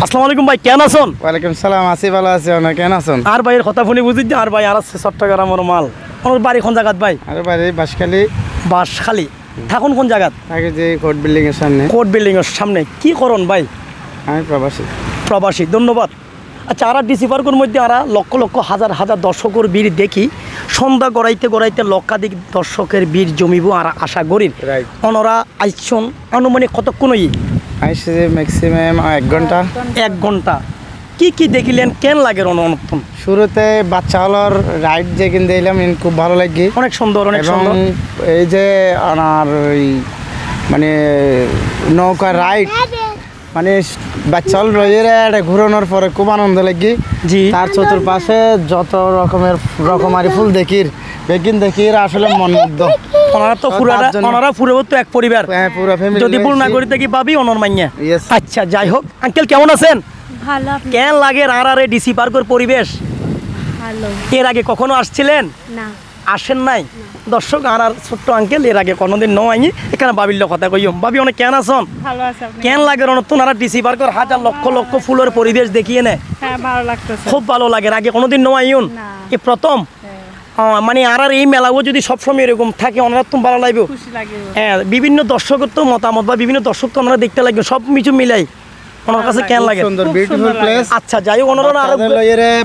আসসালামু আলাইকুম ভাই, কেন আছেন? ওয়ালাইকুম সালাম, আছি ভালো আছি। অনেক কেন আছেন? আর ভাইয়ের কথা শুনি বুঝি যে আর ভাই আর আছে চট্টগ্রামের মাল। ওর বাড়ি কোন জায়গাত ভাই? আরে বাড়ি বাঁশখালী। বাঁশখালী। থাকুন কোন জায়গাত? আগে যে কোর্ট বিল্ডিং এর সামনে। কোর্ট বিল্ডিং এর সামনে। কি করুন ভাই? আমি প্রবাসী। প্রবাসী, ধন্যবাদ। আচ্ছা, আর ডিসি পার্কের মধ্যে আর লক্ষ লক্ষ হাজার হাজার দর্শকের ভিড় দেখি। সন্ধ্যা গড়াইতে গড়াইতে লক্ষাধিক দর্শকের ভিড় জমিব আর আশা করি। ওনারা আইসন আনুমানিক কতক্ষণ আইসি ম্যাক্সিমাম 1 ঘন্টা। 1 ঘন্টা। কি কি দেখিলেন, কেন লাগে অনন্তন? শুরুতে বাচ্চা হলোর রাইড যে কিনতে দিলাম খুব ভালো লাগে, অনেক সুন্দর, অনেক এবং সুন্দর। এই যে আমার ওই মানে নৌকা রাইড মানে বাচ্চা হল রয়েছে ঘুরানোর পরে খুব আনন্দ লাগে। জি, তার চতুর্পাশে যত রকমারি ফুল দেখির বেগিন দেখির আসলে মন মুগ্ধ। ওনারা তো ওনারা পুরো তো এক পরিবার। হ্যাঁ, পুরো ফ্যামিলি। যদি ভুল না করি দেখি পাবি অনর মাইয়া। Yes. আচ্ছা, যাই হোক, আঙ্কেল কেমন আছেন? ভালো। কেন লাগে আর ডিসি পার্কের পরিবেশ? ভালো এর আগে কখনো আসছিলেন? না। আসেন নাই? দর্শক, আর ছোট্ট আঙ্কেল এর আগে কোনোদিন নয়নি। এখানে বাবির কথা কইম। বাবি অনেক কেন আছেন? ভালো আছে আপনি? কেন লাগে নতুন আর ডিসি পার্কের হাজার লক্ষ লক্ষ ফুলের পরিবেশ দেখিয়ে নেয়? হ্যাঁ, ভালো লাগতেছে। খুব ভালো লাগে। আগে কোনোদিন নয়ন, না। এই প্রথম। মানে আর এই মেলাও যদি সবসময় এরকম থাকে ওনারা তো ভালো লাগবে। খুশি লাগে। হ্যাঁ, বিভিন্ন দর্শকের তো মতামত বা বিভিন্ন দর্শক তো আমরা দেখতে লাগবে, সব কিছু মিলাই ওনার কাছে কেন লাগে। সুন্দর বিউটিফুল প্লেস। আচ্ছা, যাই হোক, ওনারা আরো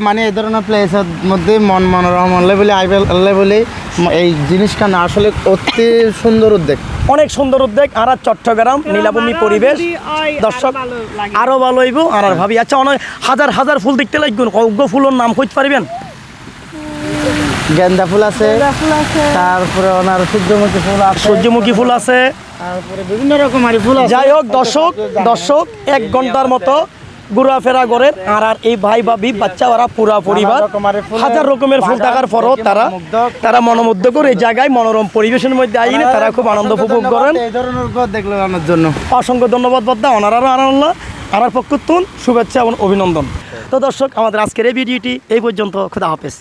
মানে এই ধরনের প্লেসের মধ্যে মন মনোরম হলে বলে আল্লাহ বলে এই জিনিসটা না আসলে অতি সুন্দর উদ্যোগ, অনেক সুন্দর উদ্যোগ। আর চট্টগ্রাম নীলাভূমি পরিবেশ দর্শক আরো ভালো হইব। আর ভাবি আচ্ছা, অনেক হাজার হাজার ফুল দেখতে লাগবে। অজ্ঞ ফুলের নাম কইতে পারবেন? গেন্দা ফুল আছে, তারপরে ওনার সূর্যমুখী ফুল আছে, সূর্যমুখী ফুল আছে, তারপরে বিভিন্ন রকমের ফুল আছে। যাই হোক দর্শক 1 ঘন্টার মতো ঘোরাফেরা করেন। আর এই ভাই ভাবি বাচ্চা ওরা পুরা পরিবার হাজার রকমের ফুল থাকার পরও তারা মনোমুগ্ধ করে এই জায়গায় মনোরম পরিবেশের মধ্যে আইনে তারা খুব আনন্দ উপভোগ করেন। এই ধরনের দেখলে আমার জন্য অসংখ্য ধন্যবাদ বদ্দা। ওনারারও আনন্দ, আমার পক্ষতুন শুভেচ্ছা এবং অভিনন্দন। তো দর্শক, আমাদের আজকের এই ভিডিওটি এই পর্যন্ত। খোদা হাফেজ।